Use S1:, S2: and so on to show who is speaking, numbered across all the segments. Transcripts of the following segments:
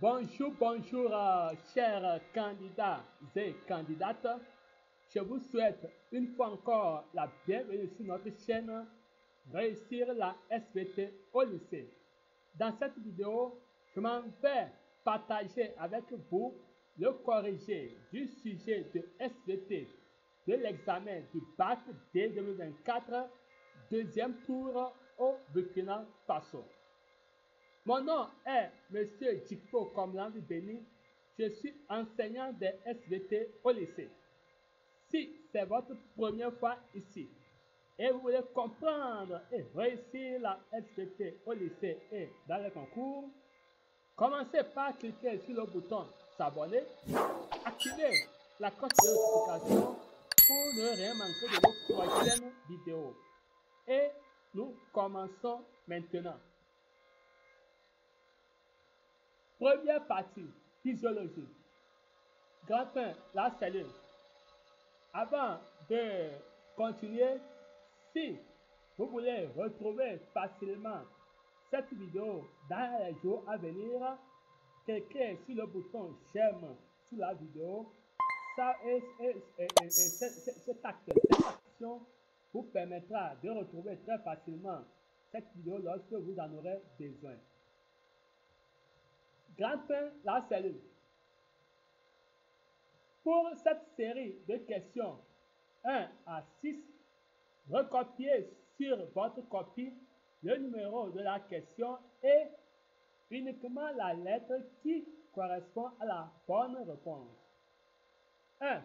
S1: Bonjour, bonjour, chers candidats et candidates. Je vous souhaite une fois encore la bienvenue sur notre chaîne Réussir la SVT au lycée. Dans cette vidéo, je m'en vais partager avec vous le corrigé du sujet de SVT de l'examen du bac D 2024, deuxième tour au Burkina Faso. Mon nom est M. Djikpo Komland Béni. Je suis enseignant de SVT au lycée. Si c'est votre première fois ici et vous voulez comprendre et réussir la SVT au lycée et dans le concours, commencez par cliquer sur le bouton s'abonner, activez la cloche de notification pour ne rien manquer de nos prochaines vidéos. Et nous commençons maintenant. Première partie, physiologie. Grand 1, la cellule. Avant de continuer, si vous voulez retrouver facilement cette vidéo dans les jours à venir, cliquez sur le bouton j'aime sous la vidéo. Cette action vous permettra de retrouver très facilement cette vidéo lorsque vous en aurez besoin. Grand 1, la cellule. Pour cette série de questions 1 à 6, recopiez sur votre copie le numéro de la question et uniquement la lettre qui correspond à la bonne réponse. 1.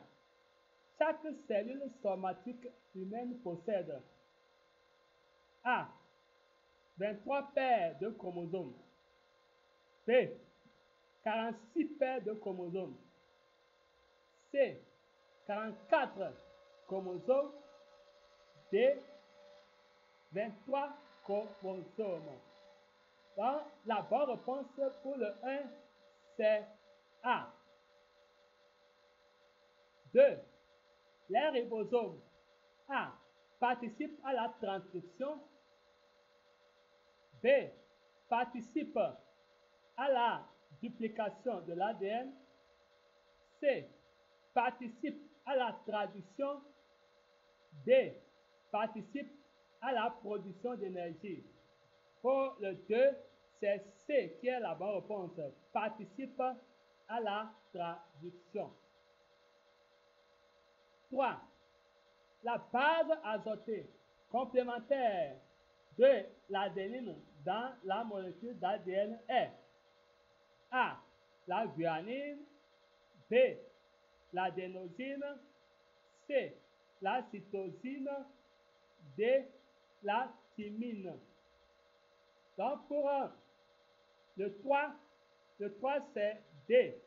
S1: Chaque cellule somatique humaine possède A. 23 paires de chromosomes. B. 46 paires de chromosomes. C. 44 chromosomes. D. 23 chromosomes. Donc, la bonne réponse pour le 1, c'est A. 2. Les ribosomes A participent à la transcription. B. Participent à la duplication de l'ADN. C. Participe à la traduction. D. Participe à la production d'énergie. Pour le 2, c'est C qui est la bonne réponse. Participe à la traduction. 3. La base azotée complémentaire de l'adénine dans la molécule d'ADN est A. La guanine. B. L'adénosine. C. La cytosine. D. La thymine. Donc pour le 3 c'est D.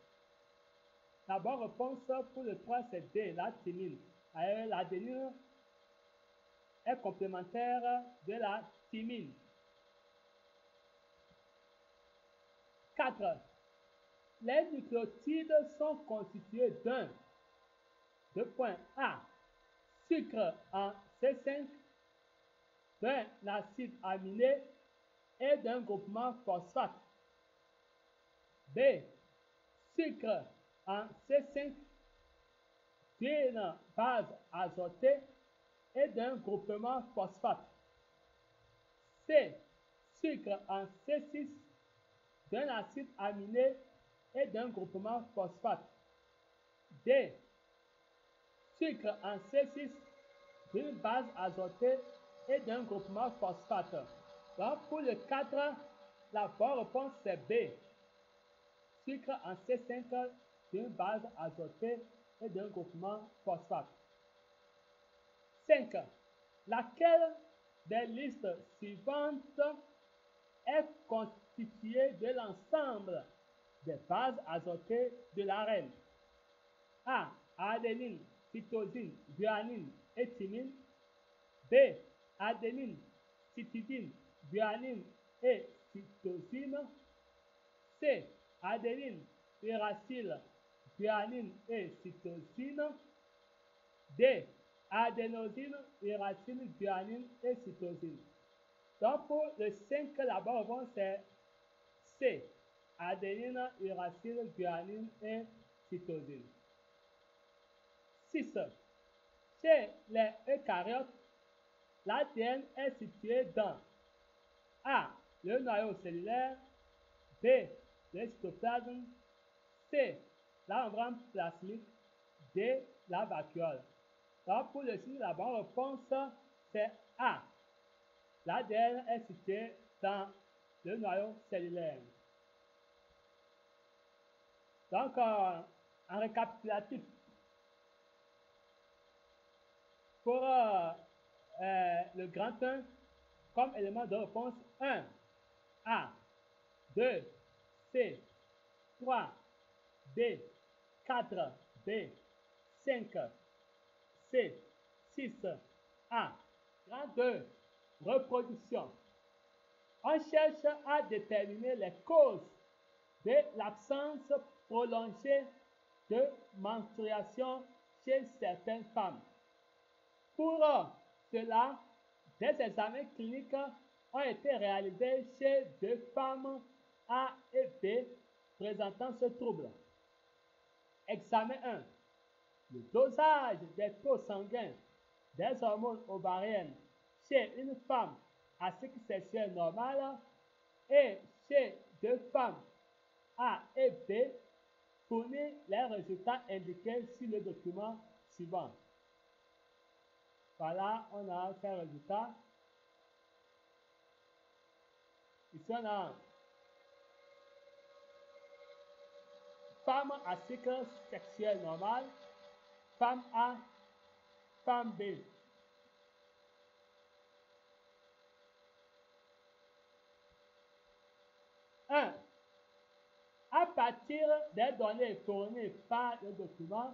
S1: La bonne réponse pour le 3 c'est D, la thymine. L'adénine est complémentaire de la thymine. 4. Les nucléotides sont constitués d'un A. Sucre en C5, d'un acide aminé et d'un groupement phosphate. B. Sucre en C5, d'une base azotée et d'un groupement phosphate. C. Sucre en C6, d'un acide aminé et d'un groupement phosphate. D. Sucre en C6, d'une base azotée et d'un groupement phosphate. Donc pour le 4, la bonne réponse c'est B. Sucre en C5, d'une base azotée et d'un groupement phosphate. 5. Laquelle des listes suivantes est constituée de l'ensemble des bases azotées de l'arène? A. Adénine, cytosine, guanine et thymine. B. Adénine, cytidine, guanine et cytosine. C. Adénine, uracile, guanine et cytosine. D. Adénosine, uracile, guanine et cytosine. Donc pour le 5, la bonne réponse c'est C. adénine, uracile, guanine et cytosine. 6. Chez les eucaryotes, l'ADN est situé dans A. Le noyau cellulaire, B. Le cytoplasme, C. La membrane plasmique, D. La vacuole. Donc pour le site, la bonne réponse c'est A. L'ADN est situé dans le noyau cellulaire. Donc en récapitulatif, pour le grand 1, comme élément de réponse 1, A, 2, C, 3, D, 4, B, 5, C, 6, A. Grand 2, reproduction. On cherche à déterminer les causes de l'absence prolongée de menstruation chez certaines femmes. Pour cela, des examens cliniques ont été réalisés chez 2 femmes A et B présentant ce trouble. Examen 1. Le dosage des taux sanguins des hormones ovariennes chez une femme à cycle sexuel normal et chez 2 femmes A et B fournit les résultats indiqués sur le document suivant. Voilà, on a ces résultats. Ici, on a femme à cycle sexuel normal, femme A, femme B. À partir des données fournies par le document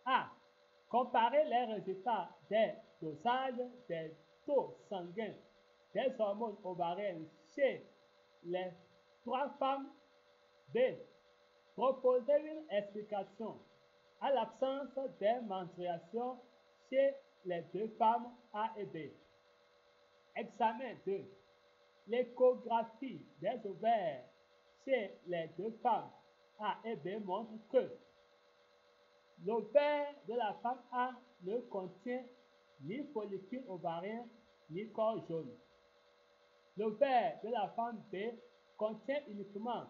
S1: A, comparer les résultats des dosages des taux sanguins des hormones ovariennes chez les 3 femmes. B. Proposer une explication à l'absence des menstruations chez les 2 femmes A et B. Examen 2. L'échographie des ovaires chez les 2 femmes A et B montre que l'ovaire de la femme A ne contient ni follicule ovarien ni corps jaune. L'ovaire de la femme B contient uniquement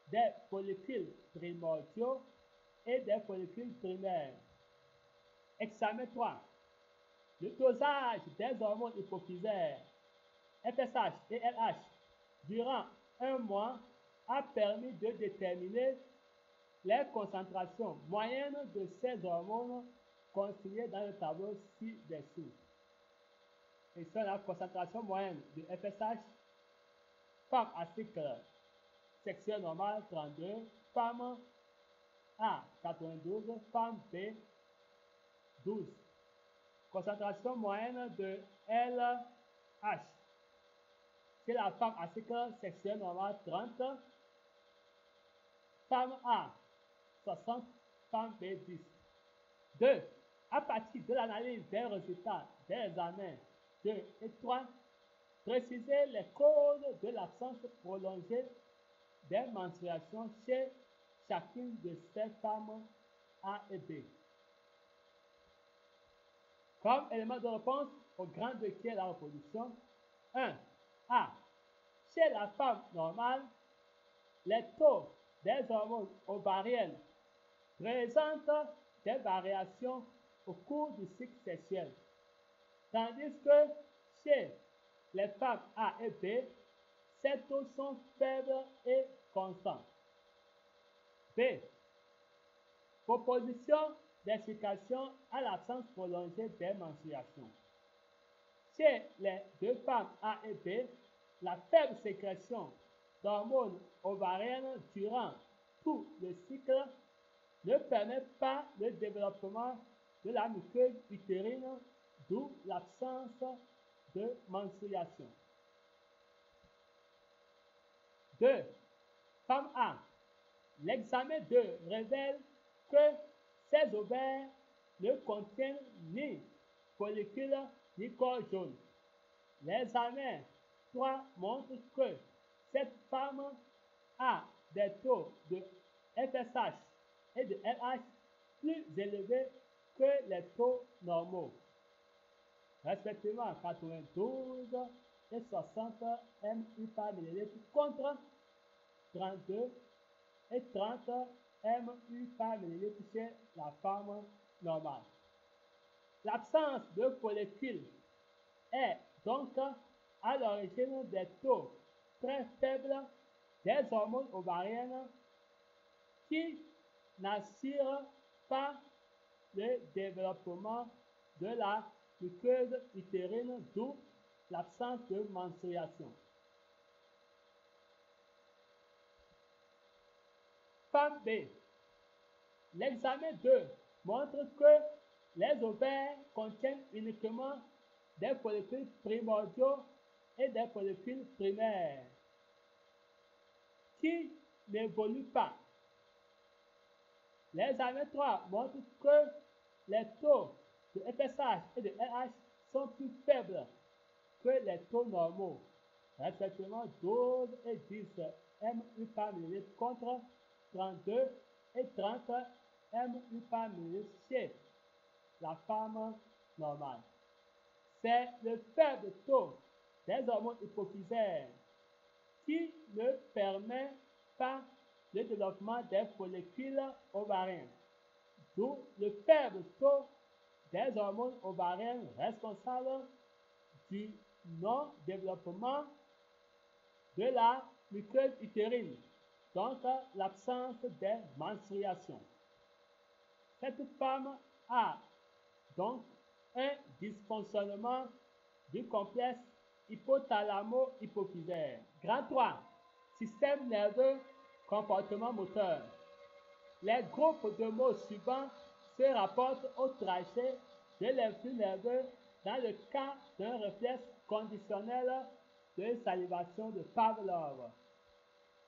S1: des follicules primordiaux et des follicules primaires. Examen 3. Le dosage des hormones hypophysaires FSH et LH durant 1 mois a permis de déterminer les concentrations moyennes de ces hormones consignées dans le tableau ci-dessous. Et c'est la concentration moyenne de FSH, femme à cycle sexuel normal 32, femme A 92, femme B 12. Concentration moyenne de LH. Chez la femme à cycle sexuel normal 30, femme A 60, femme B 10. 2. À partir de l'analyse des résultats des examens 2 et 3, préciser les causes de l'absence prolongée des menstruations chez chacune de ces femmes A et B. Comme élément de réponse au grand 2 qui est la reproduction, 1. A. Chez la femme normale, les taux des hormones ovariennes présentent des variations au cours du cycle sexuel, tandis que chez les femmes A et B, ces taux sont faibles et constants. B. Proposition d'explication à l'absence prolongée des menstruations. Chez les 2 femmes A et B, la faible sécrétion d'hormones ovariennes durant tout le cycle ne permet pas le développement de la muqueuse utérine, d'où l'absence de menstruation. 2. Femme A. L'examen 2 révèle que ces ovaires ne contiennent ni follicules ni corps jaune. L'examen 3 montre que cette femme a des taux de FSH et de LH plus élevés que les taux normaux, respectivement 92 et 60 mU par millilitre contre 32 et 30 mU par millilitre chez la femme normale. L'absence de follicules est donc à l'origine des taux très faibles des hormones ovariennes qui n'assurent pas le développement de la muqueuse utérine, d'où l'absence de menstruation. Femme B. L'examen 2 montre que les ovaires contiennent uniquement des follicules primordiaux et des follicules primaires qui n'évoluent pas. L'examen 3 montre que les taux de FSH et de LH sont plus faibles que les taux normaux, respectivement 12 et 10 mU par millilitre contre 32 et 30 mU par millilitre chez la femme normale. C'est le faible taux des hormones hypophysaires qui ne permet pas le développement des follicules ovariens, d'où le faible taux des hormones ovariennes responsables du non-développement de la muqueuse utérine, donc l'absence des menstruations. Cette femme a donc un dysfonctionnement du complexe hypothalamo-hypophysaire. Grand 3. Système nerveux, comportement moteur. Les groupes de mots suivants se rapportent au trajet de l'influx nerveux dans le cas d'un réflexe conditionnel de salivation de Pavlov.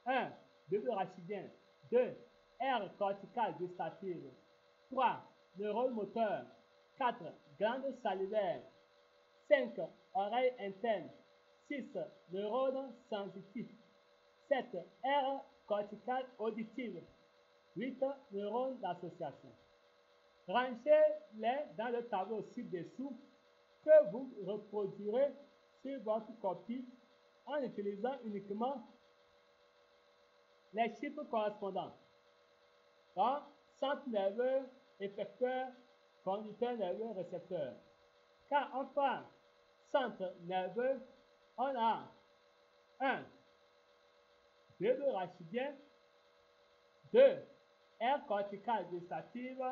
S1: 1. Bulbe rachidien. 2. Aire corticale gustative. 3. Neurone moteur. 4. Glande salivaire. 5. Oreille interne. 6. Neurones sensitifs. 7. Aire corticale auditive. 8. Neurones d'association. Rangez-les dans le tableau ci-dessous que vous reproduirez sur votre copie en utilisant uniquement les chiffres correspondants. Donc, centre nerveux, effecteur, conducteur nerveux, récepteur. Quand on prend centre nerveux, on a 1. Bulbe rachidien. 2. Aire corticale gustative.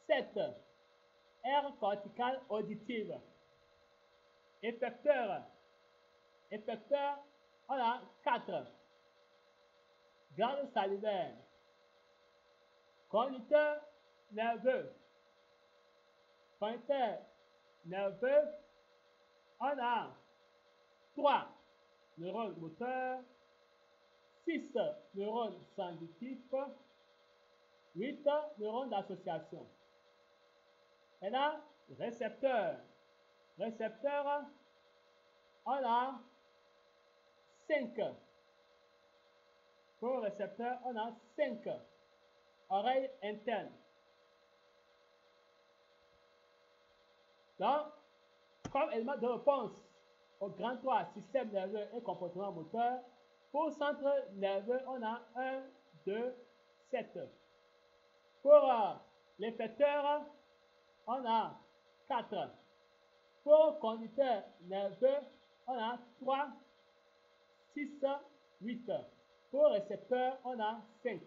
S1: 7. Aire corticale auditive. Effecteur. Effecteur, on a 4. Glande salivaire. Conducteur nerveux. Conducteur nerveux, on a 3 neurones moteurs, 6 neurones sensitifs, 8 neurones d'association. Maintenant, récepteur. Récepteur, on a 5. Pour le récepteur, on a 5. Oreille interne. Donc, comme élément de réponse au grand 3, système nerveux et comportement moteur, pour centre nerveux, on a 1, 2, 7. Pour l'effecteur, on a 4. Pour conducteur nerveux, on a 3, 6, 8. Pour récepteur, on a 5.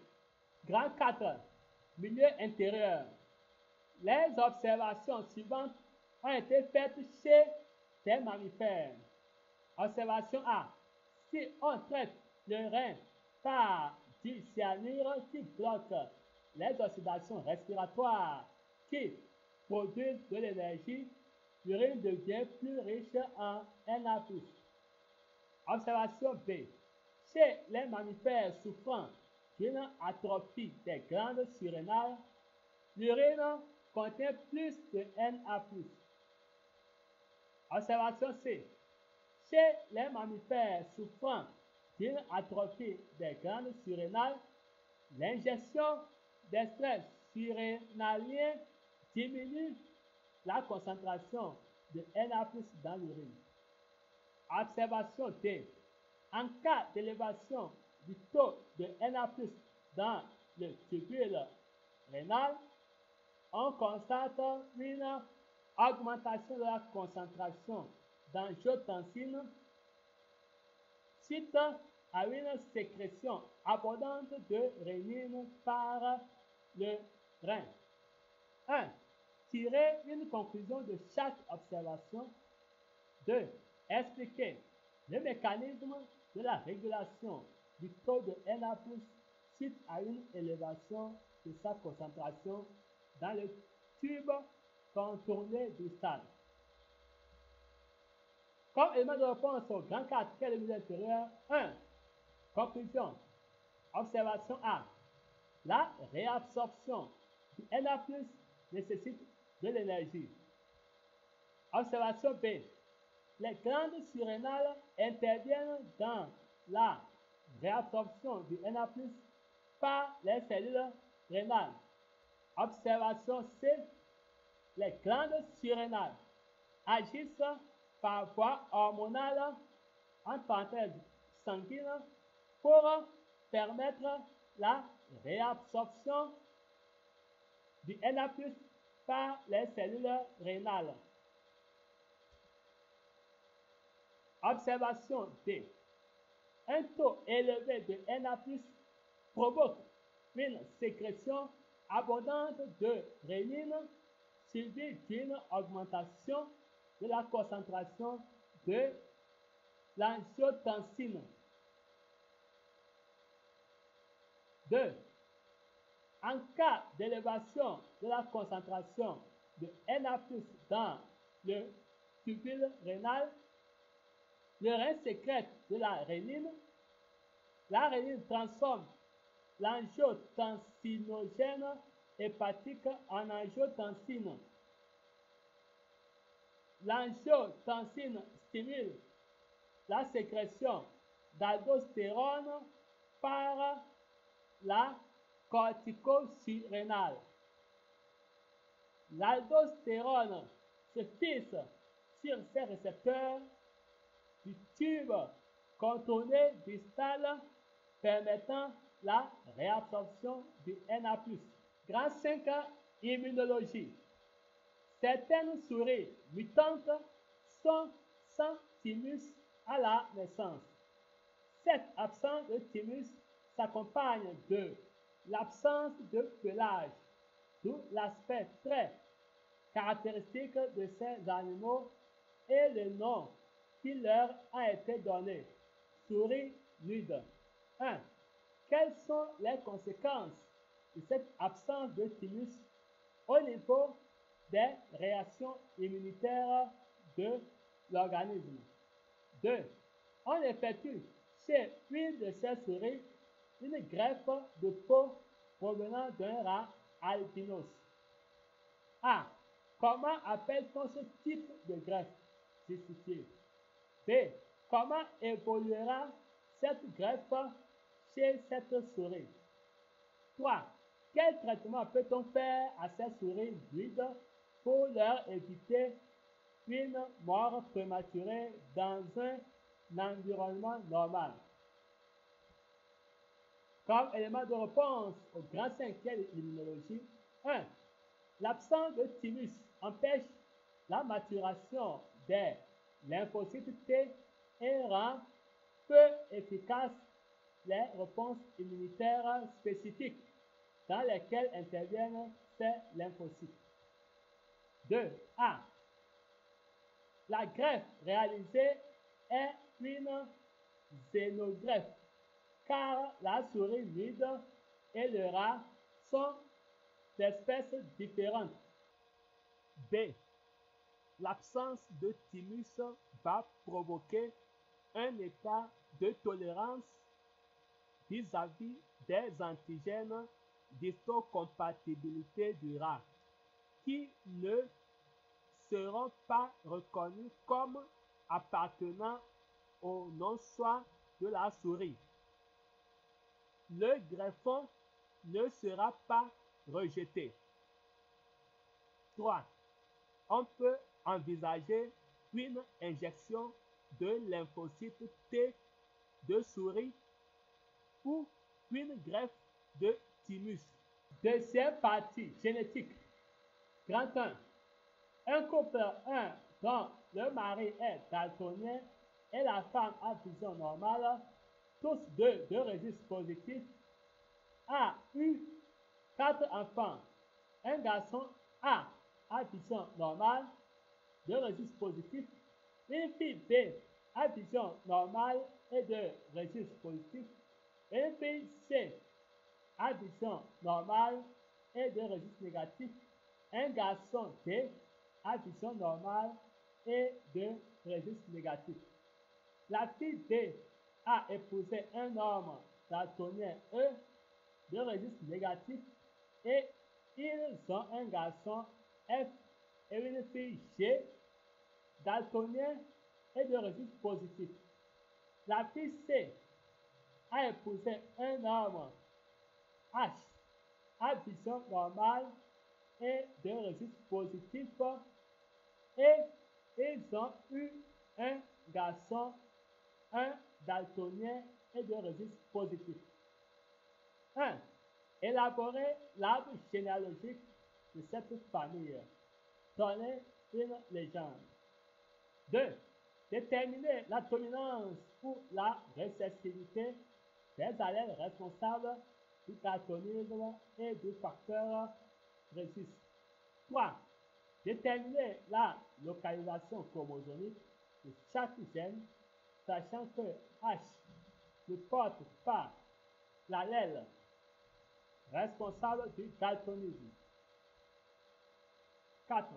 S1: Grand 4, milieu intérieur. Les observations suivantes ont été faites chez des mammifères. Observation A. Si on traite le rein par du cyanure qui bloque les oxydations respiratoires qui produisent de l'énergie, l'urine devient plus riche en Na+. Observation B. Chez les mammifères souffrant d'une atrophie des glandes surrénales, l'urine contient plus de Na+. Observation C. Chez les mammifères souffrant d'une atrophie des glandes surrénales, l'ingestion d'extraits surrénaliens diminue la concentration de Na+ dans l'urine. Observation D. En cas d'élévation du taux de Na+ dans le tubule rénal, on constate une augmentation de la concentration d'angiotensine suite à une sécrétion abondante de rénine par le rein. 1. Tirer une conclusion de chaque observation. 2. Expliquer le mécanisme de la régulation du taux de Na+ suite à une élévation de sa concentration dans le tube contourné distal. Comme élément de réponse au grand 4, quel est le milieu intérieur? 1. Conclusion. Observation A. La réabsorption du Na+ nécessite de l'énergie. Observation B. Les glandes surrénales interviennent dans la réabsorption du Na+ par les cellules rénales. Observation C. Les glandes surrénales agissent par voie hormonale, en parenthèse sanguine, pour permettre la réabsorption du Na+ par les cellules rénales. Observation D. Un taux élevé de Na+ provoque une sécrétion abondante de rénine suivie d'une augmentation de la concentration de l'angiotensine. 2. En cas d'élévation de la concentration de Na+ dans le tubule rénal, le rein sécrète de la rénine. La rénine transforme l'angiotensinogène hépatique en angiotensine. L'angiotensine stimule la sécrétion d'aldostérone par la corticosurrénale. L'aldostérone se fixe sur ces récepteurs du tube contourné distal permettant la réabsorption du Na+. Grand 5. Immunologie. Certaines souris mutantes sont sans thymus à la naissance. Cette absence de thymus s'accompagne de l'absence de pelage, d'où l'aspect très caractéristique de ces animaux et le nom qui leur a été donné, souris nude. 1. Quelles sont les conséquences de cette absence de thymus au niveau des réactions immunitaires de l'organisme? 2. On effectue chez une de ces souris une greffe de peau provenant d'un rat albinos. A. Comment appelle-t-on ce type de greffe? Justifié. B. Comment évoluera cette greffe chez cette souris? 3. Quel traitement peut-on faire à ces souris vides pour leur éviter une mort prématurée dans un environnement normal? Comme élément de réponse au grand 5e immunologie, 1. L'absence de thymus empêche la maturation des lymphocytes T et rend peu efficaces les réponses immunitaires spécifiques dans lesquelles interviennent ces lymphocytes. 2. A. La greffe réalisée est une xénogreffe, car la souris vide et le rat sont d'espèces différentes. B. L'absence de thymus va provoquer un état de tolérance vis-à-vis des antigènes d'histocompatibilité du rat, qui ne seront pas reconnus comme appartenant au non-soi de la souris. Le greffon ne sera pas rejeté. 3. On peut envisager une injection de lymphocytes T de souris ou une greffe de thymus. Deuxième partie, génétique. Grand 1. Un couple 1 dont le mari est daltonien et la femme a vision normale, tous deux de registre positif, a eu 4 enfants. Un garçon A vision normale, de registre positif. Une fille B a vision normale et de registre positif. Une fille C a vision normale et de registre négatif. Un garçon D a vision normale et de registre négatif. La fille D a épousé un homme daltonien E de registre négatif et ils ont un garçon F et une fille G daltonien et de registre positif. La fille C a épousé un homme H à vision normale et de registre positif et ils ont eu un garçon, un daltonien et de registre positif. 1. Élaborer l'arbre généalogique de cette famille. Donner une légende. 2. Déterminer la dominance ou la récessivité des allèles responsables du daltonisme et du facteur rhésus. 3. Déterminer la localisation chromosomique de chaque gène, sachant que H ne porte pas l'allèle responsable du daltonisme. 4.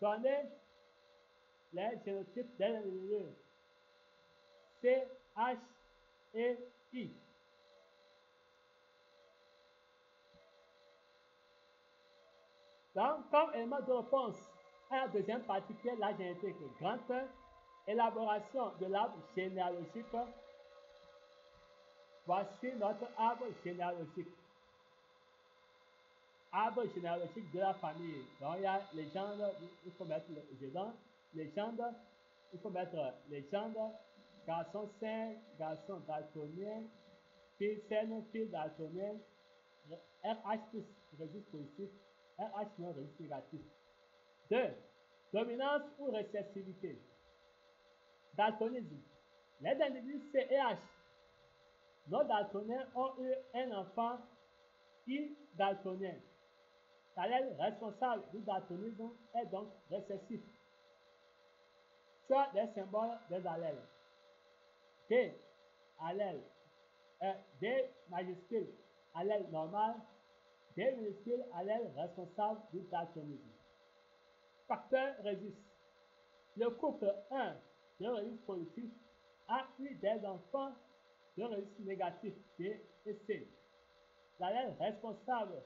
S1: Donner les génotypes des individus C, H et I. Donc, comme élément de réponse à la deuxième partie qui est la génétique, grand 1, élaboration de l'arbre généalogique. Voici notre arbre généalogique. Arbre généalogique de la famille. Donc, il y a légende, il faut mettre dedans. Légende, il faut mettre légende, garçon sain, garçon daltonien, fille saine, fille daltonienne, RH plus registre positif, RH moins registre négatif. 2. Dominance ou récessivité. Daltonisme. Les individus C et H non daltoniens ont eu un enfant I daltonien. L'allèle responsable du daltonisme est donc récessif. Choix des symboles des allèles. D, allèle. D majuscule, allèle normal. D minuscule, allèle responsable du daltonisme. Facteur rhésus. Le couple 1 de registre positif a eu des enfants de registre négatif D et C. L'allèle responsable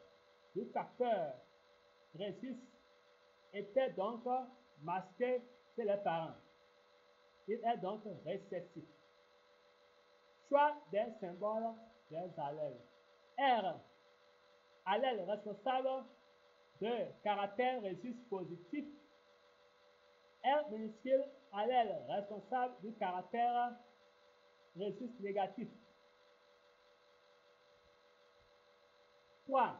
S1: du facteur rhésus était donc masqué chez les parents. Il est donc récessif. Choix des symboles des allèles. R, allèle responsable de caractère rhésus positif. R minuscule, allèle responsable du caractère rhésus négatif. 3.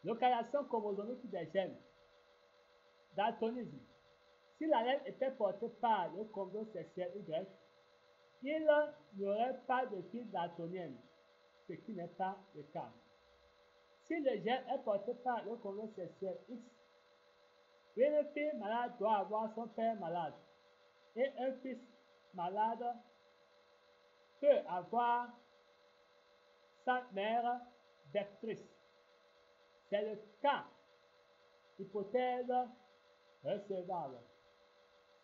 S1: Localisation chromosomique des gènes. Daltonisme. Si l'allèle était porté par le chromosome sexuel Y, il n'y aurait pas de fille daltonienne, ce qui n'est pas le cas. Si le gène est porté par le chromosome sexuel X, une fille malade doit avoir son père malade et un fils malade peut avoir sa mère vectrice. C'est le cas, hypothèse recevable.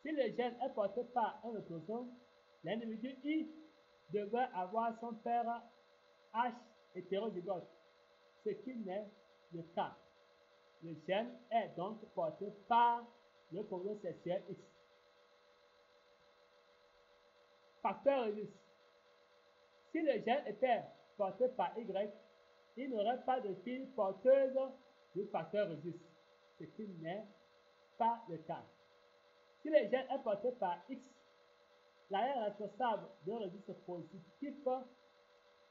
S1: Si le gène est porté par un autosome, l'individu I devrait avoir son père H hétérozygote, ce qui n'est le cas. Le gène est donc porté par le chromosome sexuel X. Facteur rhésus. Si le gène était porté par Y, il n'y aurait pas de fille porteuse du facteur rhésus, ce qui n'est pas le cas. Si le gène est porté par X, l'allèle responsable de rhésus positif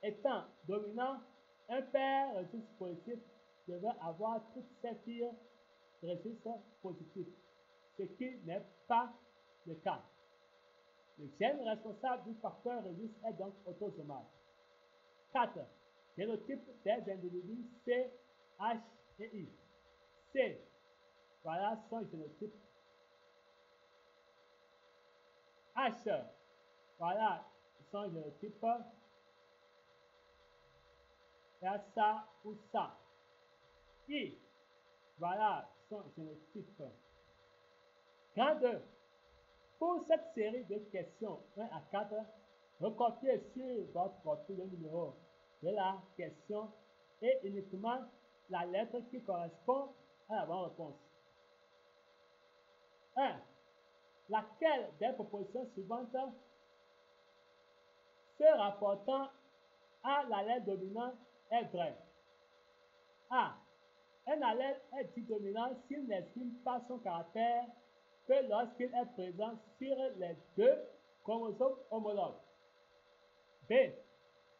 S1: étant dominant, un père rhésus positif devait avoir toutes ses filles rhésus positifs, ce qui n'est pas le cas. Le gène responsable du facteur rhésus est donc autosomal. 4. Génotype des individus C, H et I. C. Voilà son génotype. H. Voilà son génotype. Il y a ça ou ça. I. Voilà son génotype. Grand 2. Pour cette série de questions 1 à 4, recopiez sur votre profil le numéro de la question et uniquement la lettre qui correspond à la bonne réponse. 1. Laquelle des propositions suivantes se rapportant à l'allèle dominant est vraie? A. Un allèle est dit dominant s'il n'exprime pas son caractère que lorsqu'il est présent sur les deux chromosomes homologues. B.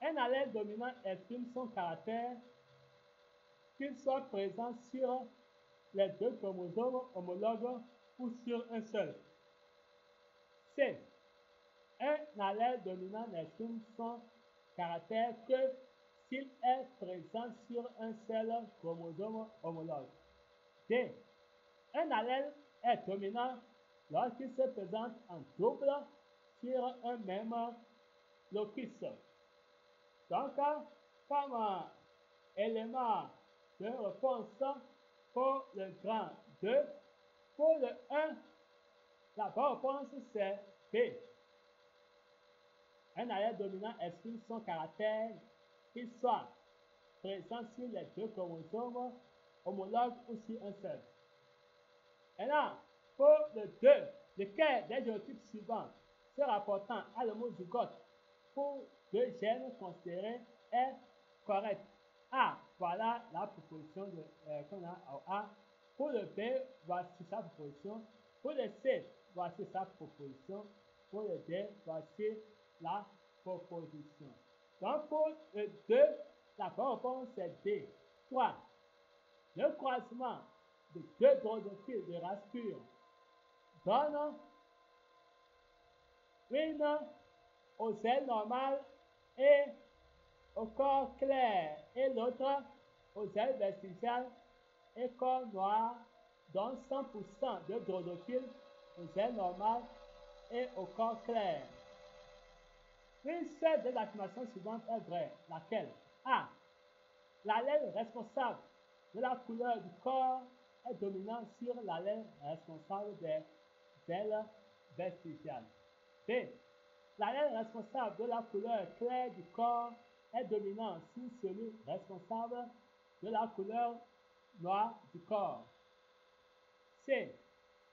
S1: Un allèle dominant exprime son caractère qu'il soit présent sur les deux chromosomes homologues ou sur un seul. C. Un allèle dominant n'exprime son caractère que s'il est présent sur un seul chromosome homologue. D. Un allèle est dominant lorsqu'il se présente en double sur un même locus. Donc, comme élément de réponse pour le grand 2, pour le 1, la bonne réponse c'est B. Un allèle dominant exprime son caractère qu'il soit présent sur les deux chromosomes homologues ou sur un seul. Maintenant, pour le 2, lequel des génotypes suivants se rapportant à l'homozygote pour deux gènes considérés est correct? A. Voilà la proposition qu'on a au A. Pour le B, voici sa proposition. Pour le C, voici sa proposition. Pour le D, voici la proposition. Donc, pour le 2, la bonne réponse est D. 3. Le croisement de deux drosophiles de race pure donne une aux ailes normales et au corps clair et l'autre aux ailes vestigiales et corps noir, dont 100% de drosophiles aux ailes normales et au corps clair. Une seule des affirmations suivantes est vraie, laquelle? A. L'allèle responsable de la couleur du corps est dominant sur l'allèle responsable des ailes vestigiales. B. L'allèle responsable de la couleur claire du corps est dominant sur celui responsable de la couleur noire du corps. C.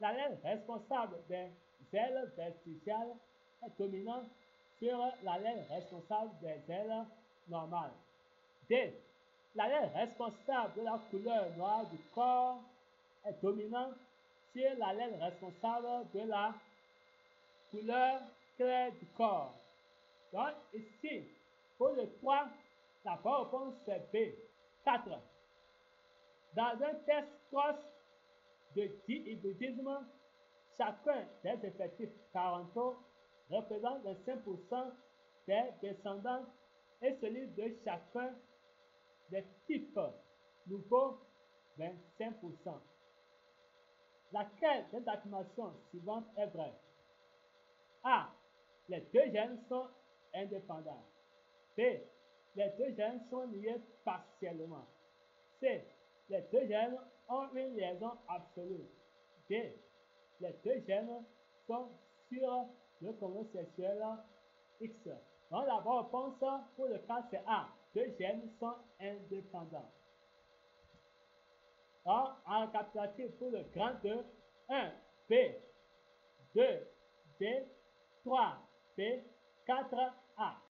S1: L'allèle responsable des ailes vestigiales est dominant sur l'allèle responsable des ailes normales. D. L'allèle responsable de la couleur noire du corps est dominant sur l'allèle responsable de la couleur claire du corps. Donc ici, pour le 3, la bonne réponse c'est B. 4. Dans un test cross de dihybridisme, chacun des effectifs parentaux représente 25% des descendants et celui de chacun des types nouveaux 25%. Laquelle des affirmations suivantes est vraie? A. Les deux gènes sont indépendants. B. Les deux gènes sont liés partiellement. C. Les deux gènes ont une liaison absolue. D. Les deux gènes sont sur le chromosome sexuel X. Donc la bonne réponse pour le cas c'est A. Deux gènes sont indépendants. Donc en récapitulatif pour le grand 2, 1 B, 2 D, 3 B, 4 A.